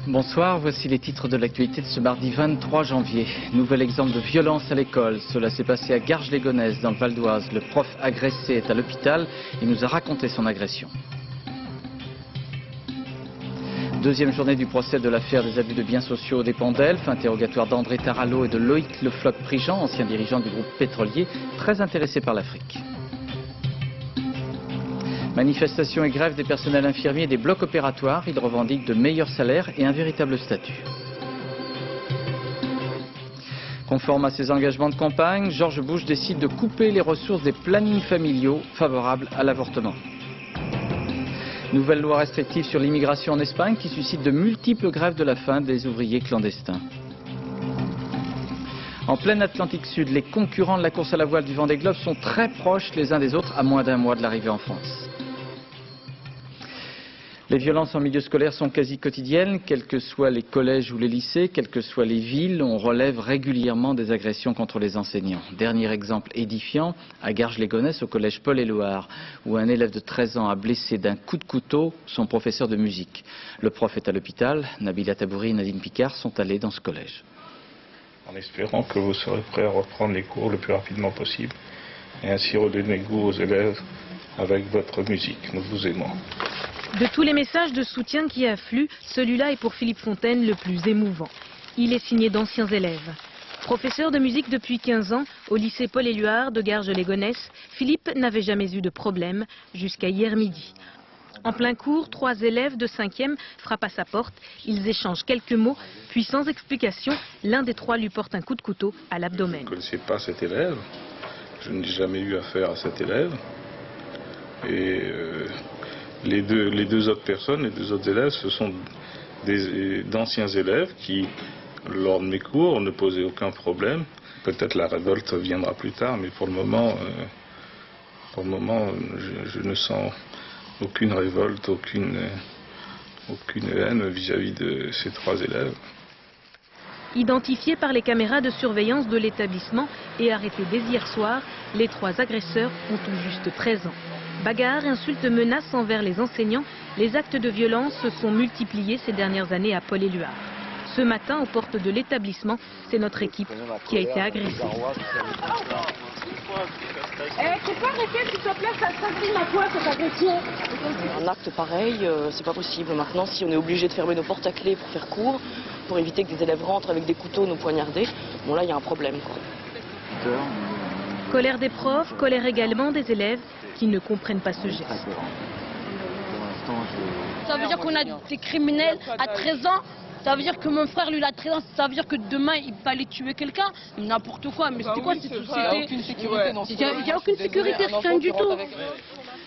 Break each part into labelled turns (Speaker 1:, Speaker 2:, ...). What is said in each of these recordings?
Speaker 1: Bonsoir, voici les titres de l'actualité de ce mardi 23 janvier. Nouvel exemple de violence à l'école. Cela s'est passé à Garges-les-Gonesse, dans le Val d'Oise. Le prof agressé est à l'hôpital et nous a raconté son agression. Deuxième journée du procès de l'affaire des abus de biens sociaux au dépens d'Elf. Interrogatoire d'André Tarallo et de Loïc Le Floch-Prigent, ancien dirigeant du groupe pétrolier, très intéressé par l'Afrique. Manifestation et grève des personnels infirmiers et des blocs opératoires. Ils revendiquent de meilleurs salaires et un véritable statut. Conforme à ses engagements de campagne, George Bush décide de couper les ressources des plannings familiaux favorables à l'avortement. Nouvelle loi restrictive sur l'immigration en Espagne qui suscite de multiples grèves de la faim des ouvriers clandestins. En pleine Atlantique Sud, les concurrents de la course à la voile du Vendée Globe sont très proches les uns des autres à moins d'un mois de l'arrivée en France. Les violences en milieu scolaire sont quasi quotidiennes, quels que soient les collèges ou les lycées, quelles que soient les villes, on relève régulièrement des agressions contre les enseignants. Dernier exemple édifiant, à Garges-les-Gonesse, au collège Paul-Éluard, où un élève de 13 ans a blessé d'un coup de couteau son professeur de musique. Le prof est à l'hôpital, Nabila Tabouri et Nadine Picard sont allés dans ce collège.
Speaker 2: En espérant que vous serez prêts à reprendre les cours le plus rapidement possible et ainsi redonner goût aux élèves avec votre musique. Nous vous aimons.
Speaker 3: De tous les messages de soutien qui affluent, celui-là est pour Philippe Fontaine le plus émouvant. Il est signé d'anciens élèves. Professeur de musique depuis 15 ans au lycée Paul-Éluard de Garges-les-Gonesse, Philippe n'avait jamais eu de problème jusqu'à hier midi. En plein cours, 3 élèves de 5e frappent à sa porte. Ils échangent quelques mots, puis sans explication, l'un des 3 lui porte un coup de couteau à l'abdomen.
Speaker 2: Je ne connaissais pas cet élève, je n'ai jamais eu affaire à cet élève. Et les deux autres personnes, les 2 autres élèves, ce sont d'anciens élèves qui, lors de mes cours, ne posaient aucun problème. Peut-être la révolte viendra plus tard, mais pour le moment, je ne sens aucune révolte, aucune haine vis-à-vis de ces 3 élèves.
Speaker 3: Identifiés par les caméras de surveillance de l'établissement et arrêtés dès hier soir, les 3 agresseurs ont tout juste 13 ans. Bagarres, insultes, menaces envers les enseignants, les actes de violence se sont multipliés ces dernières années à Paul-Éluard. Ce matin, aux portes de l'établissement, c'est notre équipe qui a été agressée.
Speaker 4: Tu peux arrêter s'il te plaît, ça s'agrime à quoi cette agression?
Speaker 5: Un acte pareil, c'est pas possible. Maintenant, si on est obligé de fermer nos portes à clé pour faire cours, pour éviter que des élèves rentrent avec des couteaux nous poignarder, bon là il y a un problème, quoi.
Speaker 3: Colère des profs, colère également des élèves qui ne comprennent pas ce geste.
Speaker 4: Ça veut dire qu'on a des criminels à 13 ans. Ça veut dire que mon frère, lui, il a 13 ans. Ça veut dire que demain, il va aller tuer quelqu'un. N'importe quoi. Mais c'était quoi cette société? Il n'y a aucune sécurité dans ce pays. Il n'y a aucune sécurité, rien du tout.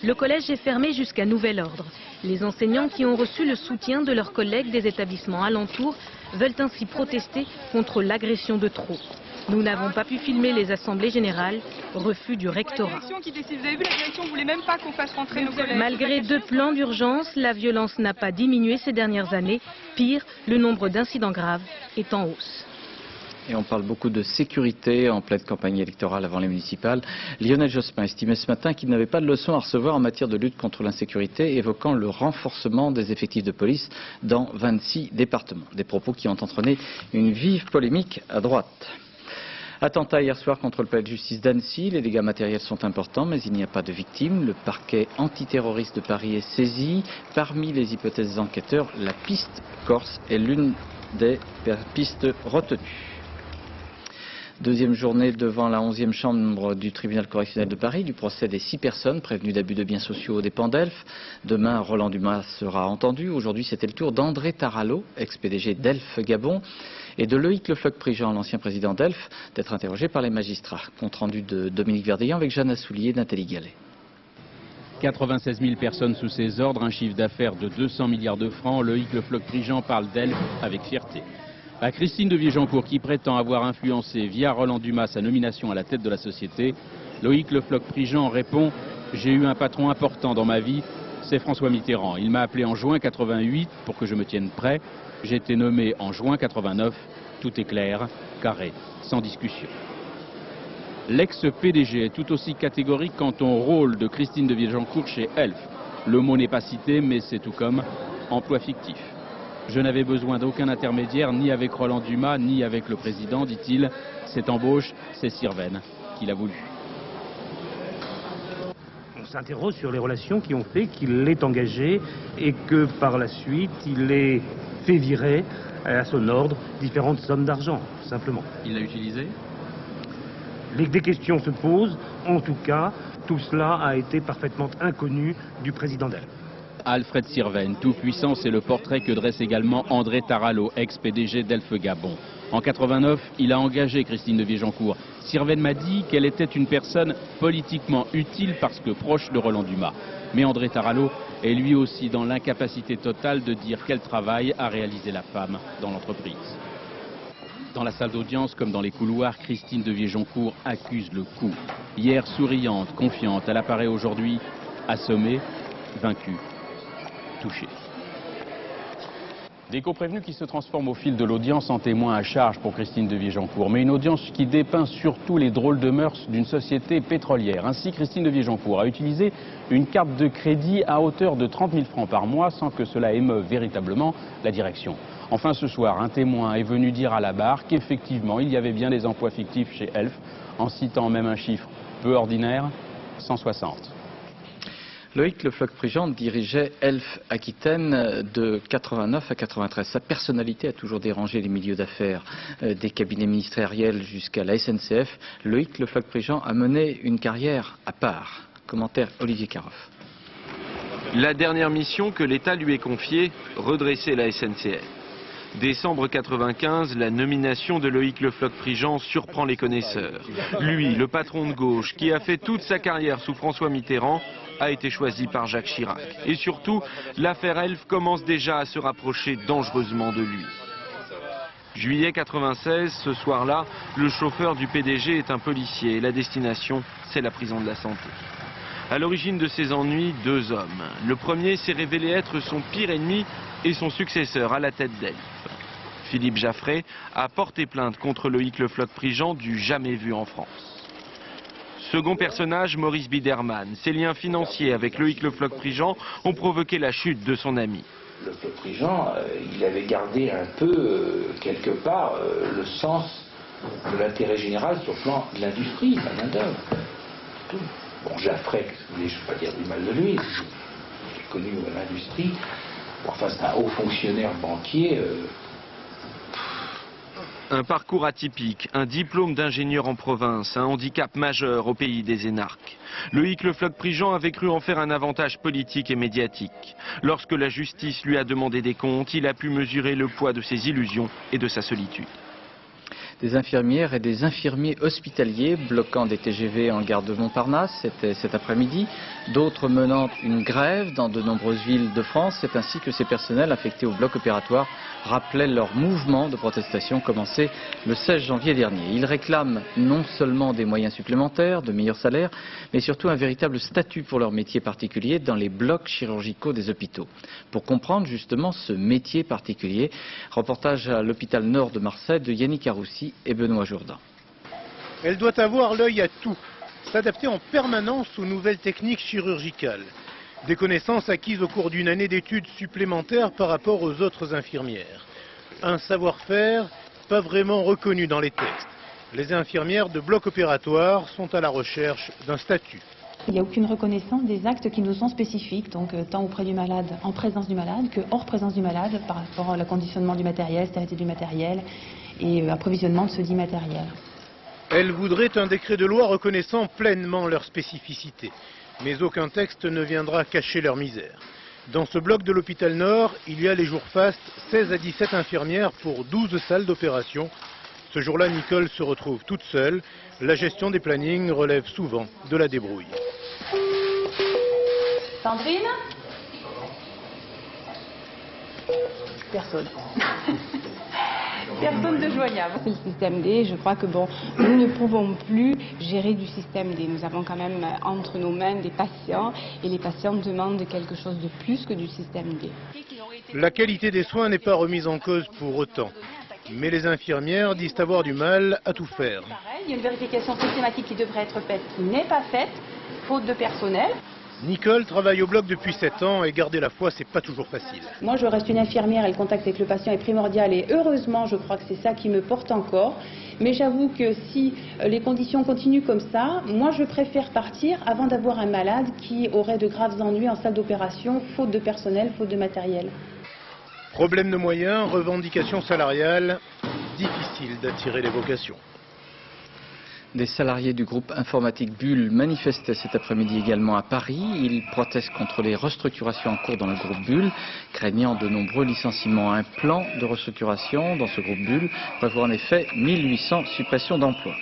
Speaker 3: Le collège est fermé jusqu'à nouvel ordre. Les enseignants qui ont reçu le soutien de leurs collègues des établissements alentours veulent ainsi protester contre l'agression de trop. Nous n'avons pas pu filmer les assemblées générales, refus du rectorat.
Speaker 6: Vous avez vu, la direction ne voulait même pas qu'on fasse rentrer nos collègues.
Speaker 3: Malgré 2 plans d'urgence, la violence n'a pas diminué ces dernières années. Pire, le nombre d'incidents graves est en hausse.
Speaker 1: Et on parle beaucoup de sécurité en pleine campagne électorale avant les municipales. Lionel Jospin estimait ce matin qu'il n'avait pas de leçon à recevoir en matière de lutte contre l'insécurité, évoquant le renforcement des effectifs de police dans 26 départements. Des propos qui ont entraîné une vive polémique à droite. Attentat hier soir contre le palais de justice d'Annecy. Les dégâts matériels sont importants, mais il n'y a pas de victimes. Le parquet antiterroriste de Paris est saisi. Parmi les hypothèses des enquêteurs, la piste corse est l'une des pistes retenues. Deuxième journée devant la 11e chambre du tribunal correctionnel de Paris du procès des 6 personnes prévenues d'abus de biens sociaux aux dépens d'Elf. Demain, Roland Dumas sera entendu. Aujourd'hui, c'était le tour d'André Tarallo, ex-PDG d'Elf Gabon, et de Loïc Le Floch-Prigent, l'ancien président d'Elf, d'être interrogé par les magistrats. Compte rendu de Dominique Verdeillan avec Jeanne Assoulier et Nathalie Gallet.
Speaker 7: 96 000 personnes sous ses ordres, un chiffre d'affaires de 200 milliards de francs. Loïc Le Floch-Prigent parle d'Elf avec fierté. À Christine de Vigencourt, qui prétend avoir influencé via Roland Dumas sa nomination à la tête de la société, Loïc Le Floch-Prigent répond « J'ai eu un patron important dans ma vie, c'est François Mitterrand. Il m'a appelé en juin 88 pour que je me tienne prêt. J'ai été nommé en juin 89. Tout est clair, carré, sans discussion. » L'ex-PDG est tout aussi catégorique quant au rôle de Christine de Villejancourt chez Elf. Le mot n'est pas cité, mais c'est tout comme emploi fictif. Je n'avais besoin d'aucun intermédiaire, ni avec Roland Dumas, ni avec le président, dit-il. Cette embauche, c'est Sirven qui l'a voulu.
Speaker 8: On s'interroge sur les relations qui ont fait qu'il est engagé et que par la suite, il est fait virer à son ordre différentes sommes d'argent, simplement.
Speaker 7: Il l'a utilisé ?
Speaker 8: Des questions se posent. En tout cas, tout cela a été parfaitement inconnu du président d'Elf.
Speaker 7: Alfred Sirven, tout-puissant, c'est le portrait que dresse également André Tarallo, ex-PDG d'Elf Gabon. En 89, il a engagé Christine de Villejancourt. Sirven m'a dit qu'elle était une personne politiquement utile parce que proche de Roland Dumas. Mais André Tarallo est lui aussi dans l'incapacité totale de dire quel travail a réalisé la femme dans l'entreprise. Dans la salle d'audience comme dans les couloirs, Christine de Villejancourt accuse le coup. Hier souriante, confiante, elle apparaît aujourd'hui assommée, vaincue, touchée. Des co-prévenus qui se transforment au fil de l'audience en témoins à charge pour Christine de Villejancourt. Mais une audience qui dépeint surtout les drôles de mœurs d'une société pétrolière. Ainsi, Christine de Villejancourt a utilisé une carte de crédit à hauteur de 30 000 francs par mois sans que cela émeuve véritablement la direction. Enfin, ce soir, un témoin est venu dire à la barre qu'effectivement, il y avait bien des emplois fictifs chez Elf, en citant même un chiffre peu ordinaire, 160.
Speaker 1: Loïc Le Floch-Prigent dirigeait Elf Aquitaine de 89 à 93. Sa personnalité a toujours dérangé les milieux d'affaires, des cabinets ministériels jusqu'à la SNCF. Loïc Le Floch-Prigent a mené une carrière à part. Commentaire Olivier Caroff.
Speaker 9: La dernière mission que l'État lui ait confiée, redresser la SNCF. Décembre 95, la nomination de Loïc Le Floch-Prigent surprend les connaisseurs. Lui, le patron de gauche, qui a fait toute sa carrière sous François Mitterrand, a été choisi par Jacques Chirac. Et surtout, l'affaire Elf commence déjà à se rapprocher dangereusement de lui. Juillet 96, ce soir-là, le chauffeur du PDG est un policier et la destination, c'est la prison de la Santé. À l'origine de ses ennuis, deux hommes. Le premier s'est révélé être son pire ennemi et son successeur à la tête d'Elf. Philippe Jaffray a porté plainte contre Loïc Le Floch-Prigent du jamais vu en France. Second personnage, Maurice Biderman. Ses liens financiers avec Loïc Le Floch-Prigent ont provoqué la chute de son ami.
Speaker 10: Le Floch-Prigent, il avait gardé un peu, quelque part, le sens de l'intérêt général sur le plan de l'industrie, de la main-d'œuvre. Bon, Jaffray, je ne veux pas dire du mal de lui, j'ai connu l'industrie. Enfin, c'est un haut fonctionnaire banquier.
Speaker 9: Un parcours atypique, un diplôme d'ingénieur en province, un handicap majeur au pays des énarques. Loïc Le Floch-Prigent avait cru en faire un avantage politique et médiatique. Lorsque la justice lui a demandé des comptes, il a pu mesurer le poids de ses illusions et de sa solitude.
Speaker 1: Des infirmières et des infirmiers hospitaliers bloquant des TGV en gare de Montparnasse, c'était cet après-midi. D'autres menant une grève dans de nombreuses villes de France. C'est ainsi que ces personnels affectés au bloc opératoire rappelaient leur mouvement de protestation commencé le 16 janvier dernier. Ils réclament non seulement des moyens supplémentaires, de meilleurs salaires, mais surtout un véritable statut pour leur métier particulier dans les blocs chirurgicaux des hôpitaux. Pour comprendre justement ce métier particulier, reportage à l'hôpital Nord de Marseille de Yannick Aroussi et Benoît Jourdain.
Speaker 11: Elle doit avoir l'œil à tout, s'adapter en permanence aux nouvelles techniques chirurgicales. Des connaissances acquises au cours d'une année d'études supplémentaires par rapport aux autres infirmières. Un savoir-faire pas vraiment reconnu dans les textes. Les infirmières de bloc opératoire sont à la recherche d'un statut.
Speaker 12: Il n'y a aucune reconnaissance des actes qui nous sont spécifiques, donc tant auprès du malade, en présence du malade, que hors présence du malade, par rapport à conditionnement du matériel, stérilité du matériel et approvisionnement de ce dit matériel.
Speaker 11: Elles voudraient un décret de loi reconnaissant pleinement leur spécificité. Mais aucun texte ne viendra cacher leur misère. Dans ce bloc de l'hôpital Nord, il y a les jours fastes 16 à 17 infirmières pour 12 salles d'opération. Ce jour-là, Nicole se retrouve toute seule. La gestion des plannings relève souvent de la débrouille.
Speaker 12: Sandrine ? Personne. Personne de joignable.
Speaker 13: Le système D, je crois que nous ne pouvons plus gérer du système D. Nous avons quand même entre nos mains des patients et les patients demandent quelque chose de plus que du système D.
Speaker 11: La qualité des soins n'est pas remise en cause pour autant. Mais les infirmières disent avoir du mal à tout faire.
Speaker 12: Pareil, il y a une vérification systématique qui devrait être faite, qui n'est pas faite, faute de personnel.
Speaker 11: Nicole travaille au bloc depuis 7 ans et garder la foi, c'est pas toujours facile.
Speaker 12: Moi, je reste une infirmière et le contact avec le patient est primordial et heureusement, je crois que c'est ça qui me porte encore. Mais j'avoue que si les conditions continuent comme ça, moi, je préfère partir avant d'avoir un malade qui aurait de graves ennuis en salle d'opération, faute de personnel, faute de matériel.
Speaker 11: Problème de moyens, revendications salariales, difficile d'attirer les vocations.
Speaker 1: Des salariés du groupe informatique Bull manifestaient cet après-midi également à Paris. Ils protestent contre les restructurations en cours dans le groupe Bull, craignant de nombreux licenciements. Un plan de restructuration dans ce groupe Bull prévoit en effet 1800 suppressions d'emplois.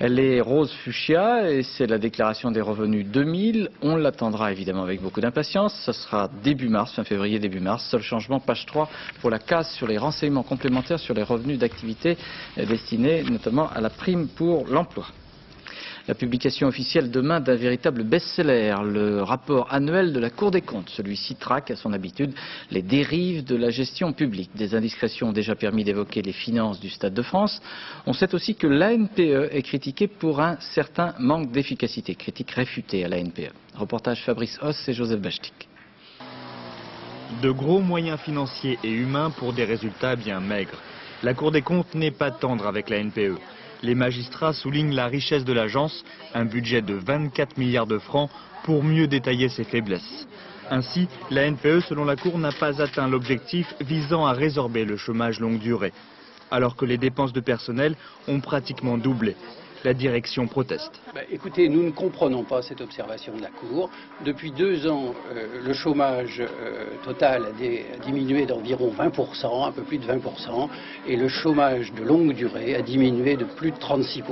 Speaker 1: Elle est rose fuchsia et c'est la déclaration des revenus 2000. On l'attendra évidemment avec beaucoup d'impatience. Ce sera début mars, fin février, début mars. Seul changement, page 3, pour la case sur les renseignements complémentaires sur les revenus d'activité destinés notamment à la prime pour l'emploi. La publication officielle demain d'un véritable best-seller, le rapport annuel de la Cour des comptes. Celui-ci traque, à son habitude, les dérives de la gestion publique. Des indiscrétions ont déjà permis d'évoquer les finances du Stade de France. On sait aussi que l'ANPE est critiquée pour un certain manque d'efficacité. Critique réfutée à l'ANPE. Reportage Fabrice Hoss et Joseph Bachtik.
Speaker 14: De gros moyens financiers et humains pour des résultats bien maigres. La Cour des comptes n'est pas tendre avec la NPE. Les magistrats soulignent la richesse de l'agence, un budget de 24 milliards de francs pour mieux détailler ses faiblesses. Ainsi, la NPE, selon la Cour, n'a pas atteint l'objectif visant à résorber le chômage longue durée, alors que les dépenses de personnel ont pratiquement doublé. La direction proteste.
Speaker 15: Écoutez, nous ne comprenons pas cette observation de la Cour. Depuis 2 ans, le chômage total a diminué d'environ 20%, un peu plus de 20%, et le chômage de longue durée a diminué de plus de 36%.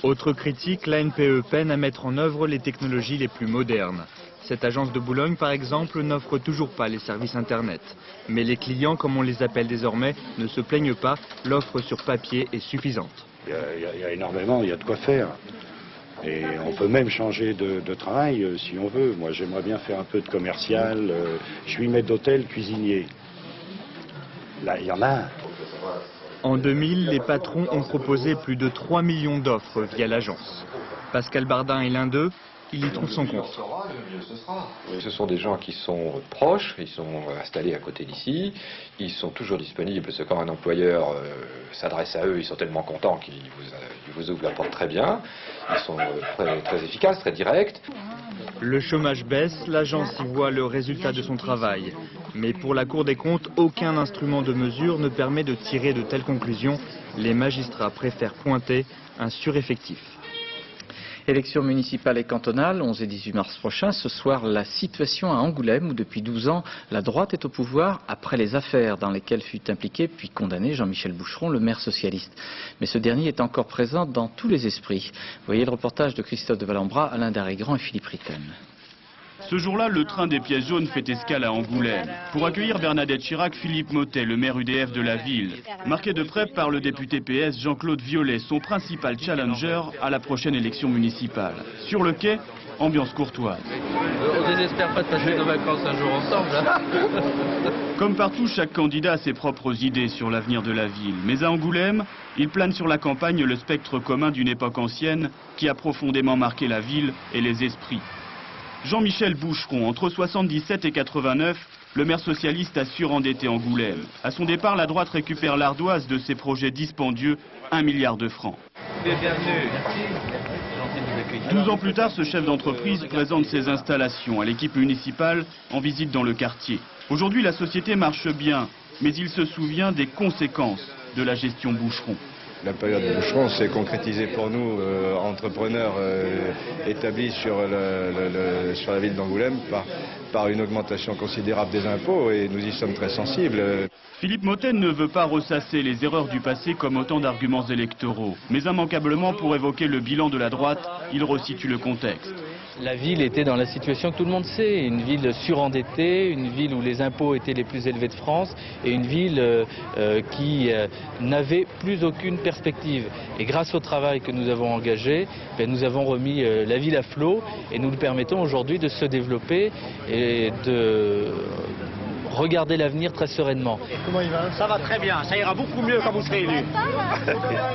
Speaker 14: Autre critique, la NPE peine à mettre en œuvre les technologies les plus modernes. Cette agence de Boulogne, par exemple, n'offre toujours pas les services Internet. Mais les clients, comme on les appelle désormais, ne se plaignent pas, l'offre sur papier est suffisante.
Speaker 16: Il y a énormément, il y a de quoi faire. Et on peut même changer de travail si on veut. Moi, j'aimerais bien faire un peu de commercial. Je suis maître d'hôtel, cuisinier. Là, il y en a.
Speaker 14: En 2000, les patrons ont proposé plus de 3 millions d'offres via l'agence. Pascal Bardin est l'un d'eux. Il y trouve son compte.
Speaker 17: Ce sont des gens qui sont proches, ils sont installés à côté d'ici, ils sont toujours disponibles, parce que quand un employeur s'adresse à eux, ils sont tellement contents qu'ils vous ouvrent la porte très bien, ils sont très efficaces, très directs.
Speaker 14: Le chômage baisse, l'agence y voit le résultat de son travail. Mais pour la Cour des comptes, aucun instrument de mesure ne permet de tirer de telles conclusions. Les magistrats préfèrent pointer un sureffectif.
Speaker 1: Élections municipales et cantonales, 11 et 18 mars prochains. Ce soir, la situation à Angoulême, où depuis 12 ans, la droite est au pouvoir après les affaires dans lesquelles fut impliqué puis condamné Jean-Michel Boucheron, le maire socialiste. Mais ce dernier est encore présent dans tous les esprits. Voyez le reportage de Christophe de Valambra, Alain Darrigrand et Philippe Ritten.
Speaker 18: Ce jour-là, le train des pièces jaunes fait escale à Angoulême. Pour accueillir Bernadette Chirac, Philippe Mottet, le maire UDF de la ville. Marqué de près par le député PS Jean-Claude Violet, son principal challenger à la prochaine élection municipale. Sur le quai, ambiance courtoise.
Speaker 19: On désespère pas de passer nos vacances un jour ensemble. Hein.
Speaker 18: Comme partout, chaque candidat a ses propres idées sur l'avenir de la ville. Mais à Angoulême, il plane sur la campagne le spectre commun d'une époque ancienne qui a profondément marqué la ville et les esprits. Jean-Michel Boucheron, entre 77 et 89, le maire socialiste a surendetté Angoulême. À son départ, la droite récupère l'ardoise de ses projets dispendieux, 1 milliard de francs.
Speaker 19: Bienvenue.
Speaker 18: 12 ans plus tard, ce chef d'entreprise présente ses installations à l'équipe municipale en visite dans le quartier. Aujourd'hui, la société marche bien, mais il se souvient des conséquences de la gestion Boucheron.
Speaker 20: La période Boucheron s'est concrétisée pour nous, entrepreneurs établis sur la ville d'Angoulême, par une augmentation considérable des impôts, et nous y sommes très sensibles.
Speaker 18: Philippe Mottet ne veut pas ressasser les erreurs du passé comme autant d'arguments électoraux. Mais immanquablement, pour évoquer le bilan de la droite, il resitue le contexte.
Speaker 19: La ville était dans la situation que tout le monde sait, une ville surendettée, une ville où les impôts étaient les plus élevés de France et une ville qui n'avait plus aucune perspective. Et grâce au travail que nous avons engagé, nous avons remis la ville à flot et nous lui permettons aujourd'hui de se développer et de regarder l'avenir très sereinement.
Speaker 21: Comment il va? Ça va très bien, ça ira beaucoup mieux quand vous serez élu.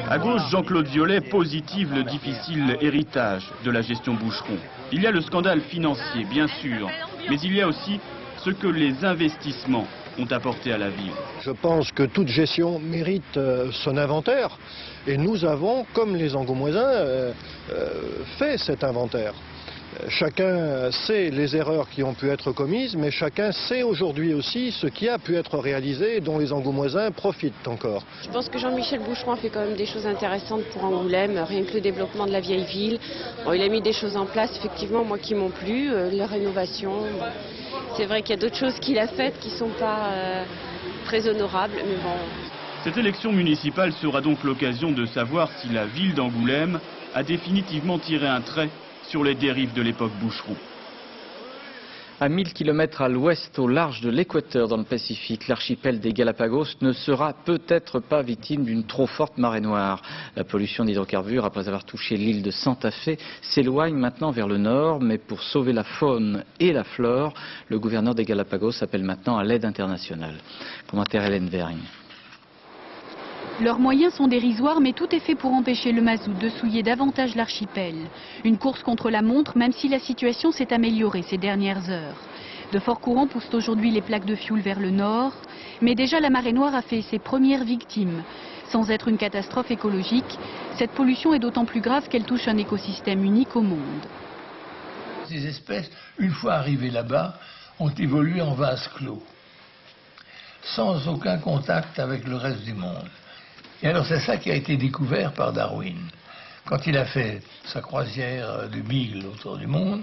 Speaker 18: À gauche, Jean-Claude Violet positive le difficile héritage de la gestion Boucheron. Il y a le scandale financier, bien sûr, mais il y a aussi ce que les investissements ont apporté à la ville.
Speaker 22: Je pense que toute gestion mérite son inventaire. Et nous avons, comme les Angoumoisins, fait cet inventaire. Chacun sait les erreurs qui ont pu être commises, mais chacun sait aujourd'hui aussi ce qui a pu être réalisé et dont les Angoumoisins profitent encore.
Speaker 23: Je pense que Jean-Michel Boucheron a fait quand même des choses intéressantes pour Angoulême, rien que le développement de la vieille ville. Bon, il a mis des choses en place, effectivement, moi qui m'ont plu, la rénovation. C'est vrai qu'il y a d'autres choses qu'il a faites qui ne sont pas très honorables, mais bon.
Speaker 18: Cette élection municipale sera donc l'occasion de savoir si la ville d'Angoulême a définitivement tiré un trait sur les dérives de l'époque Boucheron.
Speaker 1: À 1000 km à l'ouest, au large de l'équateur dans le Pacifique, l'archipel des Galapagos ne sera peut-être pas victime d'une trop forte marée noire. La pollution d'hydrocarbures, après avoir touché l'île de Santa Fe, s'éloigne maintenant vers le nord, mais pour sauver la faune et la flore, le gouverneur des Galapagos appelle maintenant à l'aide internationale. Commentaire Hélène Vergne.
Speaker 24: Leurs moyens sont dérisoires, mais tout est fait pour empêcher le mazout de souiller davantage l'archipel. Une course contre la montre, même si la situation s'est améliorée ces dernières heures. De forts courants poussent aujourd'hui les plaques de fioul vers le nord, mais déjà la marée noire a fait ses premières victimes. Sans être une catastrophe écologique, cette pollution est d'autant plus grave qu'elle touche un écosystème unique au monde.
Speaker 25: Ces espèces, une fois arrivées là-bas, ont évolué en vase clos, sans aucun contact avec le reste du monde. Et alors c'est ça qui a été découvert par Darwin. Quand il a fait sa croisière de Beagle autour du monde,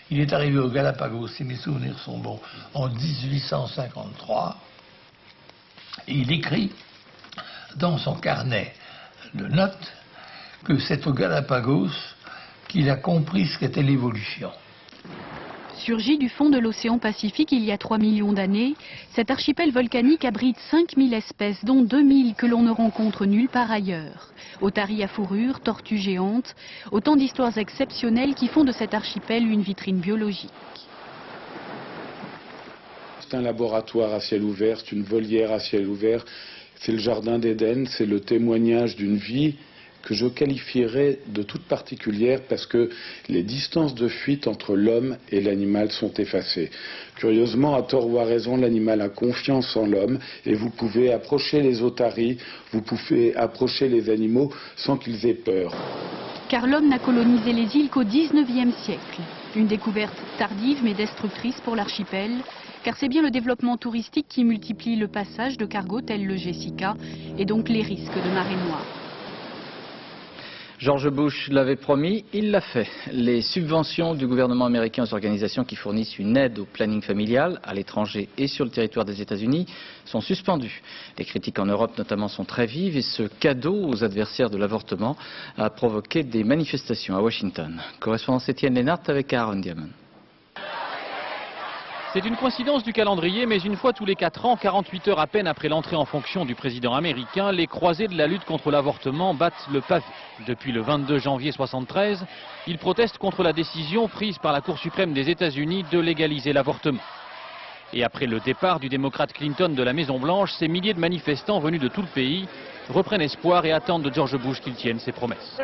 Speaker 25: il est arrivé aux Galapagos, si mes souvenirs sont bons, en 1853. Et il écrit dans son carnet de notes que c'est aux Galapagos qu'il a compris ce qu'était l'évolution.
Speaker 24: Surgi du fond de l'océan Pacifique il y a 3 millions d'années, cet archipel volcanique abrite 5000 espèces, dont 2000 que l'on ne rencontre nulle part ailleurs. Otaries à fourrure, tortues géantes, autant d'histoires exceptionnelles qui font de cet archipel une vitrine biologique.
Speaker 26: C'est un laboratoire à ciel ouvert, c'est une volière à ciel ouvert, c'est le jardin d'Éden, c'est le témoignage d'une vie que je qualifierais de toute particulière parce que les distances de fuite entre l'homme et l'animal sont effacées. Curieusement, à tort ou à raison, l'animal a confiance en l'homme et vous pouvez approcher les otaries, vous pouvez approcher les animaux sans qu'ils aient peur.
Speaker 24: Car l'homme n'a colonisé les îles qu'au 19e siècle. Une découverte tardive mais destructrice pour l'archipel, car c'est bien le développement touristique qui multiplie le passage de cargos tels le Jessica et donc les risques de marée noire.
Speaker 1: George Bush l'avait promis, il l'a fait. Les subventions du gouvernement américain aux organisations qui fournissent une aide au planning familial à l'étranger et sur le territoire des États-Unis sont suspendues. Les critiques en Europe notamment sont très vives et ce cadeau aux adversaires de l'avortement a provoqué des manifestations à Washington. Correspondance Étienne Lénart avec Aaron Diamond.
Speaker 7: C'est une coïncidence du calendrier, mais une fois tous les 4 ans, 48 heures à peine après l'entrée en fonction du président américain, les croisés de la lutte contre l'avortement battent le pavé. Depuis le 22 janvier 1973, ils protestent contre la décision prise par la Cour suprême des États-Unis de légaliser l'avortement. Et après le départ du démocrate Clinton de la Maison-Blanche, ces milliers de manifestants venus de tout le pays reprennent espoir et attendent de George Bush qu'il tienne ses promesses.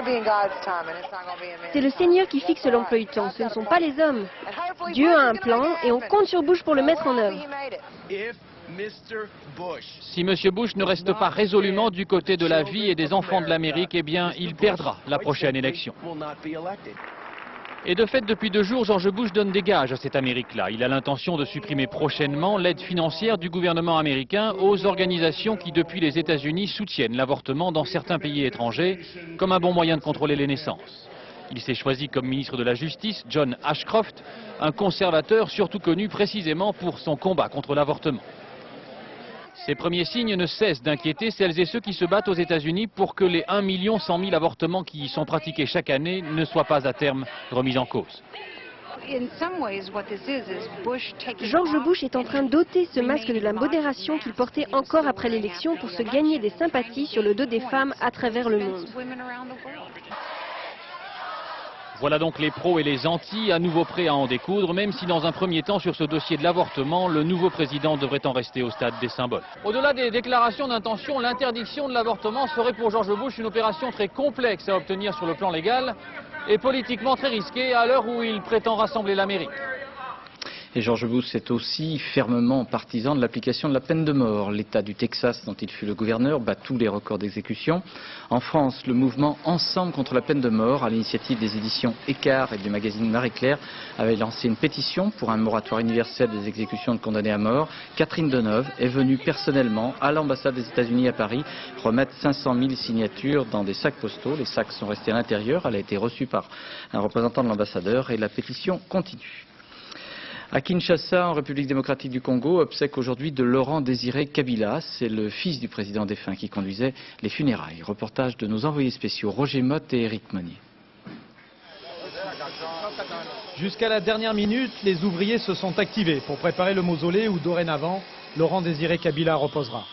Speaker 27: C'est le Seigneur qui fixe l'emploi du temps, ce ne sont pas les hommes. Dieu a un plan et on compte sur Bush pour le mettre en œuvre.
Speaker 7: Si M. Bush ne reste pas résolument du côté de la vie et des enfants de l'Amérique, eh bien, il perdra la prochaine élection. Et de fait, depuis 2 jours, George Bush donne des gages à cette Amérique-là. Il a l'intention de supprimer prochainement l'aide financière du gouvernement américain aux organisations qui, depuis les États-Unis, soutiennent l'avortement dans certains pays étrangers comme un bon moyen de contrôler les naissances. Il s'est choisi comme ministre de la Justice John Ashcroft, un conservateur surtout connu précisément pour son combat contre l'avortement. Ces premiers signes ne cessent d'inquiéter celles et ceux qui se battent aux États-Unis pour que les 1 100 000 avortements qui y sont pratiqués chaque année ne soient pas à terme remis en cause.
Speaker 27: George Bush est en train d'ôter ce masque de la modération qu'il portait encore après l'élection pour se gagner des sympathies sur le dos des femmes à travers le monde.
Speaker 2: Voilà donc les pros et les anti, à nouveau prêts à en découdre, même si dans un premier temps, sur ce dossier de l'avortement, le nouveau président devrait en rester au stade des symboles. Au-delà des déclarations d'intention, l'interdiction de l'avortement serait pour George Bush une opération très complexe à obtenir sur le plan légal et politiquement très risquée à l'heure où il prétend rassembler l'Amérique.
Speaker 1: Et George Bush est aussi fermement partisan de l'application de la peine de mort. L'État du Texas, dont il fut le gouverneur, bat tous les records d'exécution. En France, le mouvement Ensemble contre la peine de mort, à l'initiative des éditions Écart et du magazine Marie-Claire, avait lancé une pétition pour un moratoire universel des exécutions de condamnés à mort. Catherine Deneuve est venue personnellement à l'ambassade des États-Unis à Paris remettre 500 000 signatures dans des sacs postaux. Les sacs sont restés à l'intérieur. Elle a été reçue par un représentant de l'ambassadeur et la pétition continue. À Kinshasa, en République démocratique du Congo, obsèque aujourd'hui de Laurent Désiré Kabila. C'est le fils du président défunt qui conduisait les funérailles. Reportage de nos envoyés spéciaux Roger Motte et Éric Monnier.
Speaker 3: Jusqu'à la dernière minute, les ouvriers se sont activés pour préparer le mausolée où dorénavant, Laurent Désiré Kabila reposera.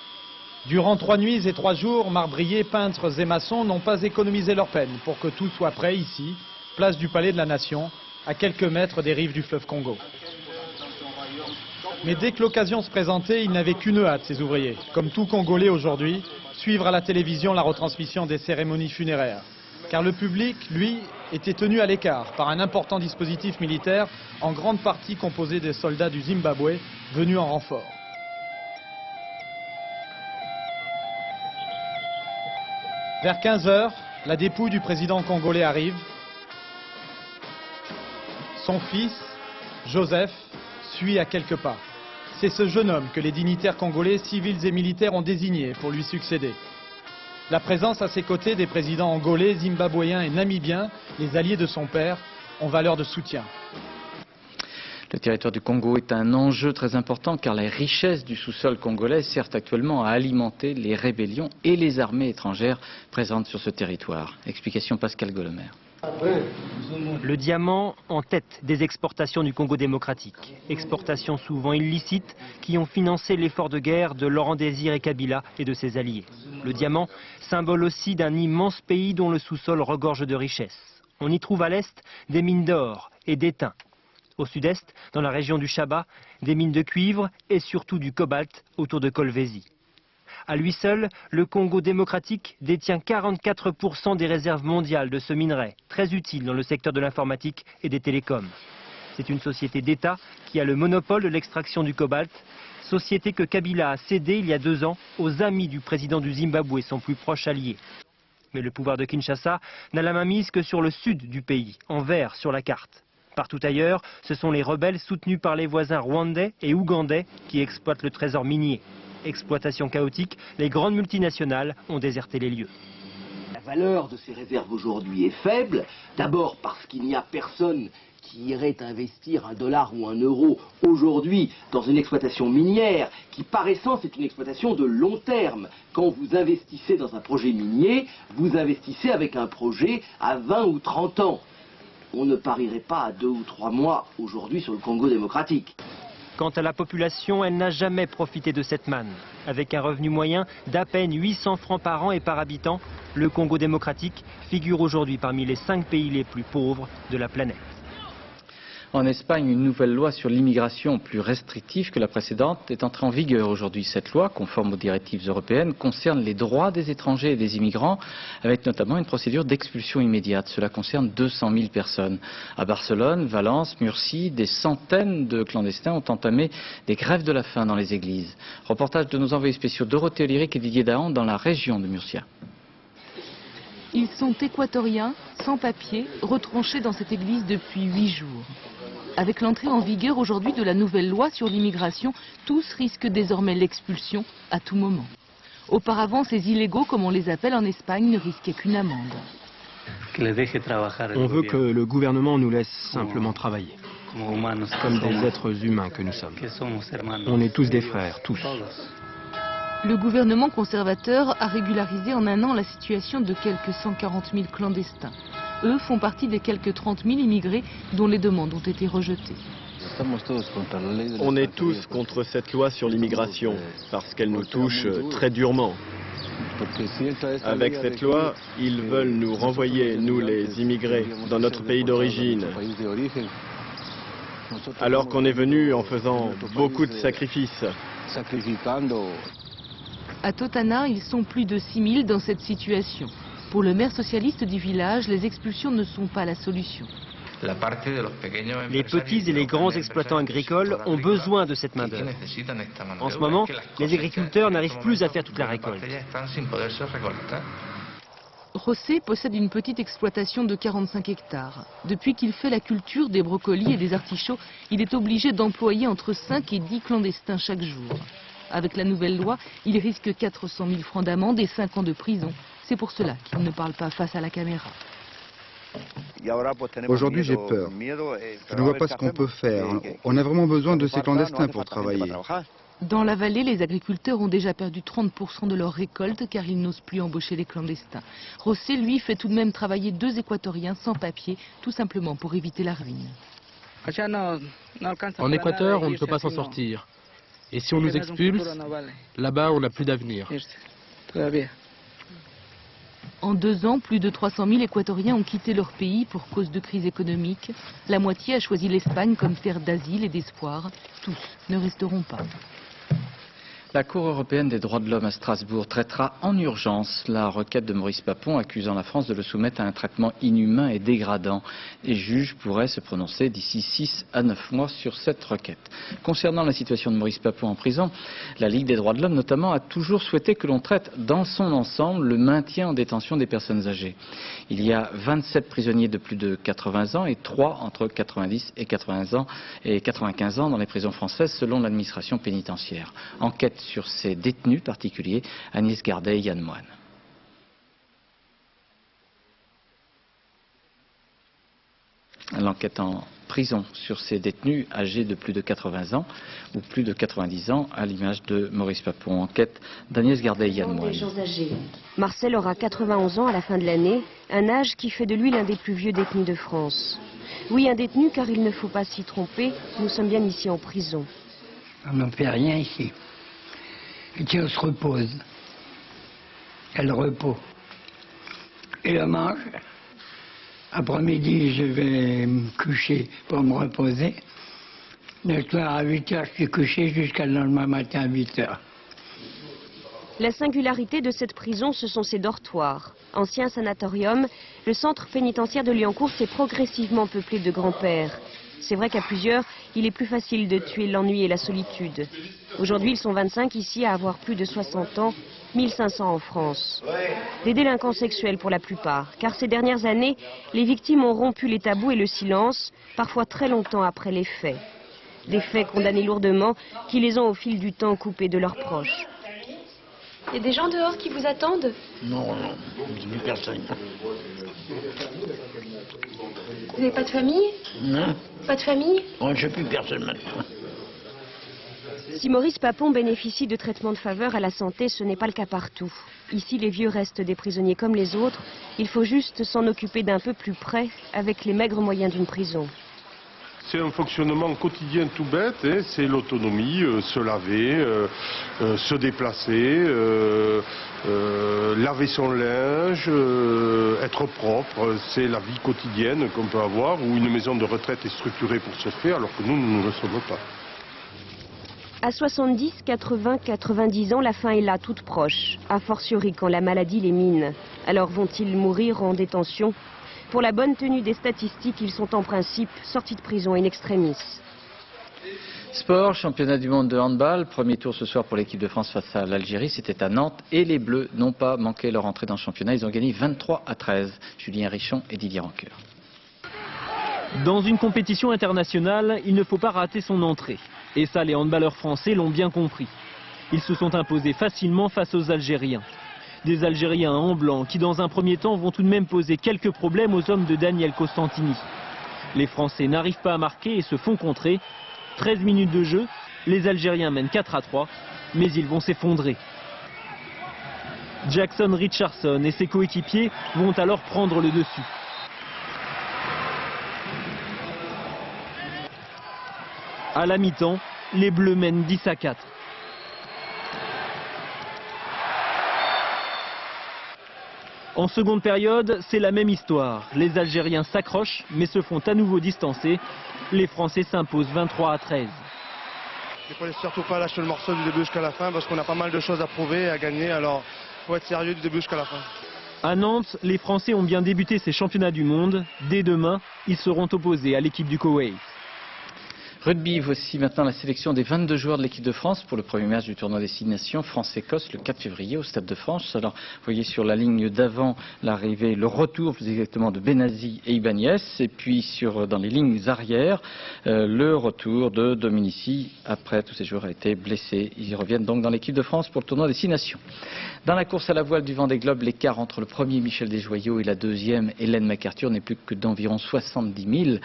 Speaker 3: Durant 3 nuits et 3 jours, marbriers, peintres et maçons n'ont pas économisé leur peine pour que tout soit prêt ici, place du Palais de la Nation, à quelques mètres des rives du fleuve Congo. Mais dès que l'occasion se présentait, ils n'avaient qu'une hâte, ces ouvriers, comme tout Congolais aujourd'hui, suivre à la télévision la retransmission des cérémonies funéraires. Car le public, lui, était tenu à l'écart par un important dispositif militaire, en grande partie composé des soldats du Zimbabwe, venus en renfort. Vers 15 h, la dépouille du président congolais arrive. Son fils, Joseph, suit à quelques pas. C'est ce jeune homme que les dignitaires congolais, civils et militaires ont désigné pour lui succéder. La présence à ses côtés des présidents angolais, zimbabwéens et namibiens, les alliés de son père, ont valeur de soutien.
Speaker 1: Le territoire du Congo est un enjeu très important car la richesse du sous-sol congolais sert actuellement à alimenter les rébellions et les armées étrangères présentes sur ce territoire. Explication Pascal Golomer.
Speaker 4: Le diamant en tête des exportations du Congo démocratique. Exportations souvent illicites qui ont financé l'effort de guerre de Laurent Désiré Kabila et de ses alliés. Le diamant, symbole aussi d'un immense pays dont le sous-sol regorge de richesses. On y trouve à l'est des mines d'or et d'étain. Au sud-est, dans la région du Chaba, des mines de cuivre et surtout du cobalt autour de Kolwezi. À lui seul, le Congo démocratique détient 44% des réserves mondiales de ce minerai, très utile dans le secteur de l'informatique et des télécoms. C'est une société d'État qui a le monopole de l'extraction du cobalt, société que Kabila a cédée il y a 2 ans aux amis du président du Zimbabwe, son plus proche allié. Mais le pouvoir de Kinshasa n'a la main mise que sur le sud du pays, en vert sur la carte. Partout ailleurs, ce sont les rebelles soutenus par les voisins rwandais et ougandais qui exploitent le trésor minier. Exploitation chaotique, les grandes multinationales ont déserté les lieux.
Speaker 5: La valeur de ces réserves aujourd'hui est faible, d'abord parce qu'il n'y a personne qui irait investir $1 ou €1 aujourd'hui dans une exploitation minière qui par essence est une exploitation de long terme. Quand vous investissez dans un projet minier, vous investissez avec un projet à 20 ou 30 ans. On ne parierait pas à 2 ou 3 mois aujourd'hui sur le Congo démocratique.
Speaker 4: Quant à la population, elle n'a jamais profité de cette manne. Avec un revenu moyen d'à peine 800 francs par an et par habitant, le Congo démocratique figure aujourd'hui parmi les 5 pays les plus pauvres de la planète.
Speaker 1: En Espagne, une nouvelle loi sur l'immigration plus restrictive que la précédente est entrée en vigueur aujourd'hui. Cette loi, conforme aux directives européennes, concerne les droits des étrangers et des immigrants, avec notamment une procédure d'expulsion immédiate. Cela concerne 200 000 personnes. À Barcelone, Valence, Murcie, des centaines de clandestins ont entamé des grèves de la faim dans les églises. Reportage de nos envoyés spéciaux Dorothée Lyrique et Didier Dahan dans la région de Murcia.
Speaker 6: Ils sont équatoriens, sans papier, retranchés dans cette église depuis 8 jours. Avec l'entrée en vigueur aujourd'hui de la nouvelle loi sur l'immigration, tous risquent désormais l'expulsion à tout moment. Auparavant, ces illégaux, comme on les appelle en Espagne, ne risquaient qu'une amende.
Speaker 8: On veut que le gouvernement nous laisse simplement travailler, comme des êtres humains que nous sommes. On est tous des frères, tous.
Speaker 6: Le gouvernement conservateur a régularisé en 1 an la situation de quelques 140 000 clandestins. Eux font partie des quelques 30 000 immigrés dont les demandes ont été rejetées.
Speaker 10: On est tous contre cette loi sur l'immigration, parce qu'elle nous touche très durement.
Speaker 9: Avec cette loi, ils veulent nous renvoyer, nous les immigrés, dans notre pays d'origine. Alors qu'on est venu en faisant beaucoup de sacrifices.
Speaker 6: À Totana, ils sont plus de 6000 dans cette situation. Pour le maire socialiste du village, les expulsions ne sont pas la solution.
Speaker 4: Les petits et les grands exploitants agricoles ont besoin de cette main-d'œuvre. En ce moment, les agriculteurs n'arrivent plus à faire toute la récolte.
Speaker 6: José possède une petite exploitation de 45 hectares. Depuis qu'il fait la culture des brocolis et des artichauts, il est obligé d'employer entre 5 et 10 clandestins chaque jour. Avec la nouvelle loi, il risque 400 000 francs d'amende et 5 ans de prison. C'est pour cela qu'il ne parle pas face à la caméra.
Speaker 11: Aujourd'hui, j'ai peur. Je ne vois pas ce qu'on peut faire. On a vraiment besoin de ces clandestins pour travailler.
Speaker 6: Dans la vallée, les agriculteurs ont déjà perdu 30% de leur récolte car ils n'osent plus embaucher les clandestins. José, lui, fait tout de même travailler 2 équatoriens sans papier, tout simplement pour éviter la ruine.
Speaker 12: En Équateur, on ne peut pas s'en sortir. Et si on nous expulse, là-bas, on n'a plus d'avenir.
Speaker 6: En 2 ans, plus de 300 000 Équatoriens ont quitté leur pays pour cause de crise économique. La moitié a choisi l'Espagne comme terre d'asile et d'espoir. Tous ne resteront pas.
Speaker 1: La Cour européenne des droits de l'homme à Strasbourg traitera en urgence la requête de Maurice Papon accusant la France de le soumettre à un traitement inhumain et dégradant. Les juges pourraient se prononcer d'ici 6 à 9 mois sur cette requête. Concernant la situation de Maurice Papon en prison, la Ligue des droits de l'homme notamment a toujours souhaité que l'on traite dans son ensemble le maintien en détention des personnes âgées. Il y a 27 prisonniers de plus de 80 ans et 3 entre 90 et 95 ans dans les prisons françaises selon l'administration pénitentiaire. Enquête sur ces détenus particuliers, Agnès Gardet et Yann Moine. L'enquête en prison sur ces détenus âgés de plus de 80 ans ou plus de 90 ans, à l'image de Maurice Papon. Enquête d'Agnès Gardet et Yann Moine.
Speaker 27: Marcel aura 91 ans à la fin de l'année, un âge qui fait de lui l'un des plus vieux détenus de France. Oui, un détenu, car il ne faut pas s'y tromper, nous sommes bien ici en prison.
Speaker 13: On n'en fait rien ici. Et puis on se repose. Il y a le repos. Et le mange. Après-midi, je vais me coucher pour me reposer. Le soir à 8 h, je suis couché jusqu'à le lendemain matin à 8 h.
Speaker 27: La singularité de cette prison, ce sont ses dortoirs. Ancien sanatorium, le centre pénitentiaire de Liancourt s'est progressivement peuplé de grands-pères. C'est vrai qu'à plusieurs, il est plus facile de tuer l'ennui et la solitude. Aujourd'hui, ils sont 25 ici à avoir plus de 60 ans, 1500 en France. Des délinquants sexuels pour la plupart, car ces dernières années, les victimes ont rompu les tabous et le silence, parfois très longtemps après les faits. Des faits condamnés lourdement, qui les ont au fil du temps coupés de leurs proches. Il y a des gens dehors qui vous attendent?
Speaker 13: Non, plus personne.
Speaker 27: Vous n'avez pas de famille?
Speaker 13: Non.
Speaker 27: Pas de famille?
Speaker 13: Je ne sais plus personne maintenant.
Speaker 27: Si Maurice Papon bénéficie de traitements de faveur à la santé, ce n'est pas le cas partout. Ici, les vieux restent des prisonniers comme les autres. Il faut juste s'en occuper d'un peu plus près, avec les maigres moyens d'une prison.
Speaker 15: C'est un fonctionnement quotidien tout bête, hein. C'est l'autonomie, se laver, se déplacer, laver son linge, être propre. C'est la vie quotidienne qu'on peut avoir, où une maison de retraite est structurée pour ce faire, alors que nous ne le sommes pas.
Speaker 27: À 70, 80, 90 ans, la fin est là, toute proche. A fortiori quand la maladie les mine. Alors vont-ils mourir en détention? Pour la bonne tenue des statistiques, ils sont en principe sortis de prison in extremis.
Speaker 1: Sport, championnat du monde de handball, premier tour ce soir pour l'équipe de France face à l'Algérie, c'était à Nantes et les Bleus n'ont pas manqué leur entrée dans le championnat, ils ont gagné 23-13. Julien Richon et Didier Rancoeur.
Speaker 4: Dans une compétition internationale, il ne faut pas rater son entrée. Et ça, les handballeurs français l'ont bien compris. Ils se sont imposés facilement face aux Algériens. Des Algériens en blanc qui, dans un premier temps, vont tout de même poser quelques problèmes aux hommes de Daniel Costantini. Les Français n'arrivent pas à marquer et se font contrer. 13 minutes de jeu, les Algériens mènent 4-3, mais ils vont s'effondrer. Jackson Richardson et ses coéquipiers vont alors prendre le dessus. À la mi-temps, les Bleus mènent 10-4. En seconde période, c'est la même histoire. Les Algériens s'accrochent, mais se font à nouveau distancer. Les Français s'imposent 23-13.
Speaker 14: Il ne faut surtout pas lâcher le morceau du début jusqu'à la fin, parce qu'on a pas mal de choses à prouver et à gagner, alors il faut être sérieux du début jusqu'à la fin.
Speaker 4: À Nantes, les Français ont bien débuté ces championnats du monde. Dès demain, ils seront opposés à l'équipe du Koweït.
Speaker 1: Rugby, voici maintenant la sélection des 22 joueurs de l'équipe de France pour le premier match du tournoi Destination France-Écosse le 4 février au Stade de France. Alors, vous voyez sur la ligne d'avant l'arrivée, le retour plus exactement de Benazi et Ibanez. Et puis dans les lignes arrière, le retour de Dominici. Après, tous ces joueurs ont été blessés. Ils reviennent donc dans l'équipe de France pour le tournoi Destination. Dans la course à la voile du Vendée Globe, l'écart entre le premier Michel Desjoyaux et la deuxième Hélène MacArthur n'est plus que d'environ 70 000.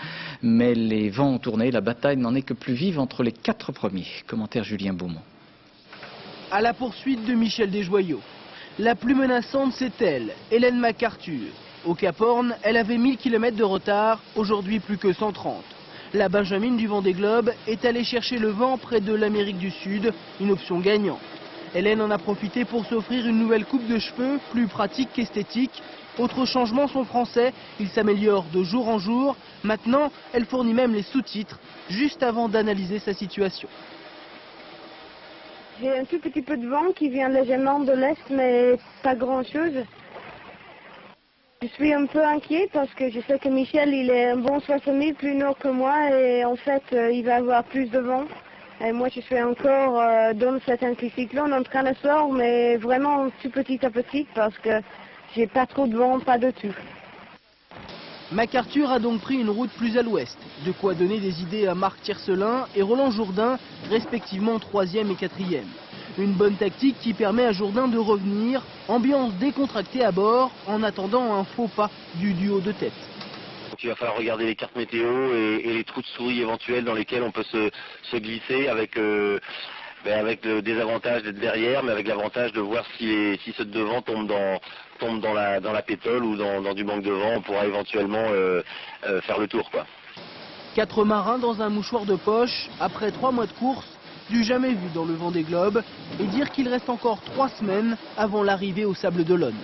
Speaker 1: Mais les vents ont tourné, la bataille n'en est que plus vive entre les 4 premiers. Commentaire Julien Beaumont.
Speaker 16: À la poursuite de Michel Desjoyaux. La plus menaçante, c'est elle, Hélène MacArthur. Au Cap Horn, elle avait 1000 km de retard, aujourd'hui plus que 130. La Benjamine du Vendée Globe est allée chercher le vent près de l'Amérique du Sud, une option gagnante. Hélène en a profité pour s'offrir une nouvelle coupe de cheveux, plus pratique qu'esthétique. Autre changement, son français, il s'améliore de jour en jour. Maintenant, elle fournit même les sous-titres, juste avant d'analyser sa situation.
Speaker 17: J'ai un tout petit peu de vent qui vient légèrement de l'est, mais pas grand-chose. Je suis un peu inquiet parce que je sais que Michel, il est un bon 60 000 plus nord que moi et en fait, il va avoir plus de vent. Et moi, je suis encore dans cet anticyclone en train de sortir, mais vraiment tout petit à petit parce que j'ai pas trop de vent, pas de tout.
Speaker 16: MacArthur a donc pris une route plus à l'ouest, de quoi donner des idées à Marc Tiercelin et Roland Jourdain, respectivement 3e et 4e. Une bonne tactique qui permet à Jourdain de revenir, ambiance décontractée à bord, en attendant un faux pas du duo de tête.
Speaker 19: Donc il va falloir regarder les cartes météo et les trous de souris éventuels dans lesquels on peut se glisser avec le désavantage d'être derrière, mais avec l'avantage de voir si ceux de devant tombent dans la pétole ou dans du manque de vent, on pourra éventuellement faire le tour, quoi.
Speaker 16: 4 marins dans un mouchoir de poche, après 3 mois de course, du jamais vu dans le Vendée Globe, et dire qu'il reste encore 3 semaines avant l'arrivée au Sable d'Olonne.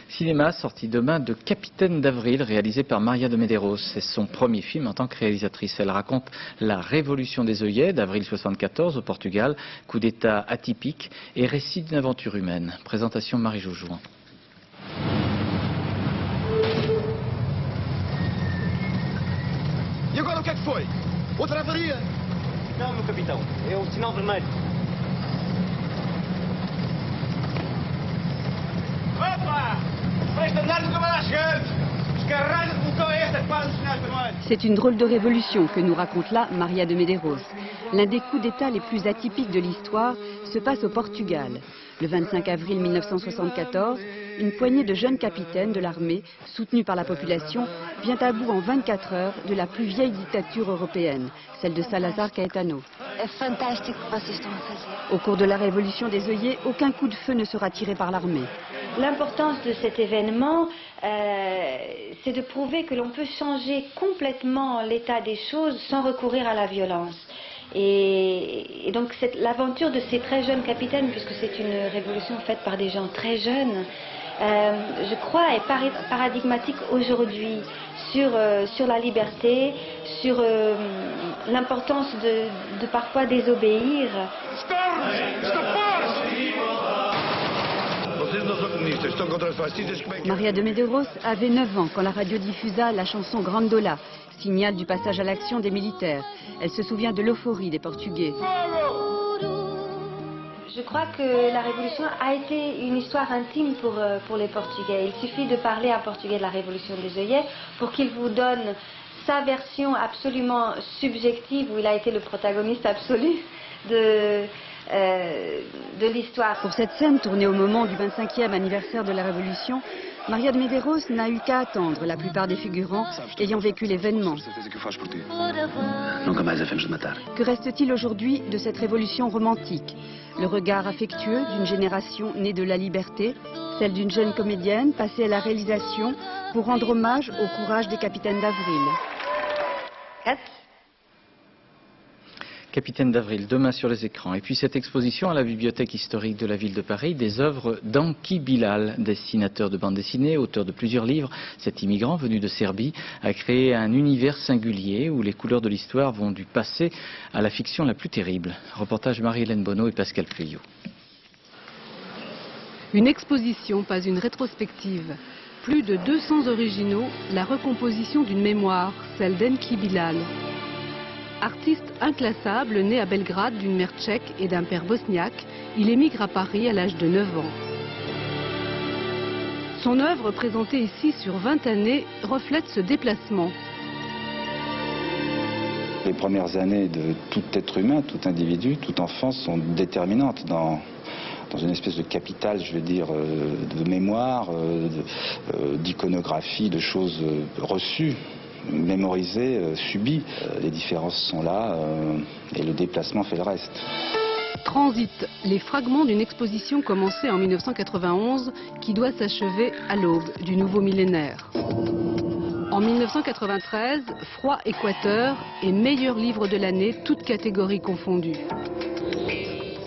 Speaker 1: Cinéma, sorti demain de Capitaine d'Avril, réalisé par Maria de Medeiros. C'est son premier film en tant que réalisatrice. Elle raconte la révolution des œillets d'avril 74 au Portugal, coup d'état atypique et récit d'une aventure humaine. Présentation Marie-Jo Jouan.
Speaker 20: E agora o que é que foi? Outra avaria? Não, meu capitão. É o sinal vermelho. Opa! Presta andar nunca vai dar chegante! Escarralho de botão é esta que faz os sinais vermelhos!
Speaker 27: C'est une drôle de révolution que nous raconte là Maria de Medeiros. L'un des coups d'État les plus atypiques de l'histoire se passe au Portugal. Le 25 avril 1974, une poignée de jeunes capitaines de l'armée, soutenus par la population, vient à bout en 24 heures de la plus vieille dictature européenne, celle de Salazar Caetano. Au cours de la révolution des œillets, aucun coup de feu ne sera tiré par l'armée.
Speaker 21: L'importance de cet événement, c'est de prouver que l'on peut changer complètement l'état des choses sans recourir à la violence. Et donc l'aventure de ces très jeunes capitaines, puisque c'est une révolution faite par des gens très jeunes, je crois est paradigmatique aujourd'hui sur la liberté, sur l'importance de parfois désobéir.
Speaker 27: Maria de Medeiros avait 9 ans quand la radio diffusa la chanson Grandola, signal du passage à l'action des militaires. Elle se souvient de l'euphorie des Portugais.
Speaker 21: Je crois que la révolution a été une histoire intime pour les Portugais. Il suffit de parler à un Portugais de la révolution des œillets pour qu'il vous donne sa version absolument subjective, où il a été le protagoniste absolu de l'histoire.
Speaker 27: Pour cette scène tournée au moment du 25e anniversaire de la Révolution, Maria de Medeiros n'a eu qu'à attendre, la plupart des figurants ayant vécu l'événement. Que reste-t-il aujourd'hui de cette révolution romantique? Le regard affectueux d'une génération née de la liberté, celle d'une jeune comédienne passée à la réalisation pour rendre hommage au courage des capitaines d'Avril.
Speaker 1: Capitaine d'Avril, demain sur les écrans. Et puis cette exposition à la Bibliothèque historique de la ville de Paris, des œuvres d'Anki Bilal, dessinateur de bande dessinée, auteur de plusieurs livres. Cet immigrant venu de Serbie a créé un univers singulier où les couleurs de l'histoire vont du passé à la fiction la plus terrible. Reportage Marie-Hélène Bonneau et Pascal Pueyo.
Speaker 7: Une exposition, pas une rétrospective. Plus de 200 originaux, la recomposition d'une mémoire, celle d'Anki Bilal. Artiste inclassable, né à Belgrade d'une mère tchèque et d'un père bosniaque, il émigre à Paris à l'âge de 9 ans. Son œuvre, présentée ici sur 20 années, reflète ce déplacement.
Speaker 18: Les premières années de tout être humain, tout individu, tout enfant sont déterminantes dans une espèce de capital, je veux dire, de mémoire, d'iconographie, de choses reçues, mémorisées, subies. Les différences sont là et le déplacement fait le reste.
Speaker 7: Transit, les fragments d'une exposition commencée en 1991 qui doit s'achever à l'aube du nouveau millénaire. En 1993, Froid Équateur et meilleur livre de l'année, toutes catégories confondues.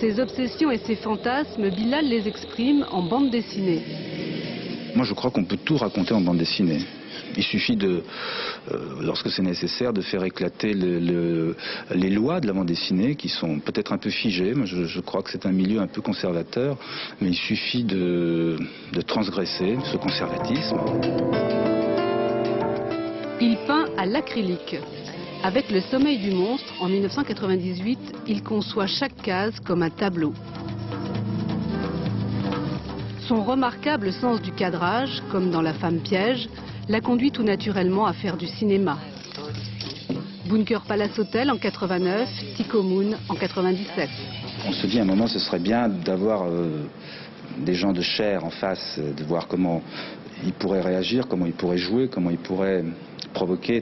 Speaker 7: Ses obsessions et ses fantasmes, Bilal les exprime en bande dessinée.
Speaker 18: Moi je crois qu'on peut tout raconter en bande dessinée. Il suffit lorsque c'est nécessaire, de faire éclater les lois de la bande dessinée qui sont peut-être un peu figées. Moi, je crois que c'est un milieu un peu conservateur, mais il suffit de transgresser ce conservatisme.
Speaker 7: Il peint à l'acrylique. Avec Le Sommeil du monstre, en 1998, il conçoit chaque case comme un tableau. Son remarquable sens du cadrage, comme dans La femme piège, l'a conduit tout naturellement à faire du cinéma. Bunker Palace Hotel en 89, Tycho Moon en 97.
Speaker 18: On se dit à un moment, ce serait bien d'avoir des gens de chair en face, de voir comment ils pourraient réagir, comment ils pourraient jouer, comment ils pourraient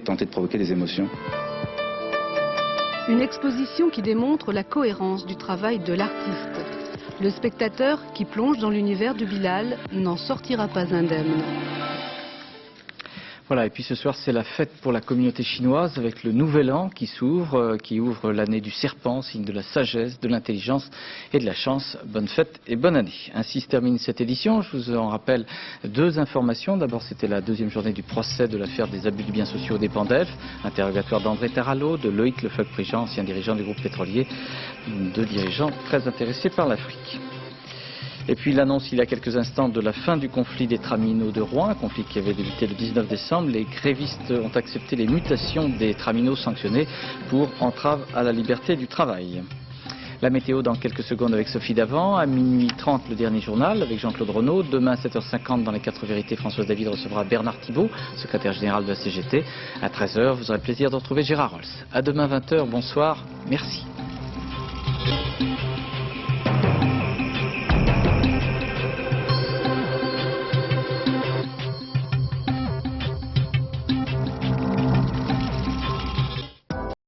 Speaker 18: tenter de provoquer des émotions.
Speaker 7: Une exposition qui démontre la cohérence du travail de l'artiste. Le spectateur qui plonge dans l'univers de Bilal n'en sortira pas indemne.
Speaker 1: Voilà, et puis ce soir c'est la fête pour la communauté chinoise avec le nouvel an qui s'ouvre, qui ouvre l'année du serpent, signe de la sagesse, de l'intelligence et de la chance. Bonne fête et bonne année. Ainsi se termine cette édition. Je vous en rappelle deux informations. D'abord, c'était la deuxième journée du procès de l'affaire des abus de biens sociaux des Pandef. Interrogatoire d'André Tarallo, de Loïc Lefebvre-Prigent, ancien dirigeant du groupe pétrolier. Deux dirigeants très intéressés par l'Afrique. Et puis l'annonce il y a quelques instants de la fin du conflit des traminots de Rouen, un conflit qui avait débuté le 19 décembre. Les grévistes ont accepté les mutations des traminots sanctionnés pour entrave à la liberté du travail. La météo dans quelques secondes avec Sophie Davant, à minuit 30 le dernier journal avec Jean-Claude Renaud. Demain à 7h50 dans les 4 vérités, Françoise David recevra Bernard Thibault, secrétaire général de la CGT. À 13h, vous aurez le plaisir de retrouver Gérard Rolls. À demain 20h, bonsoir, merci.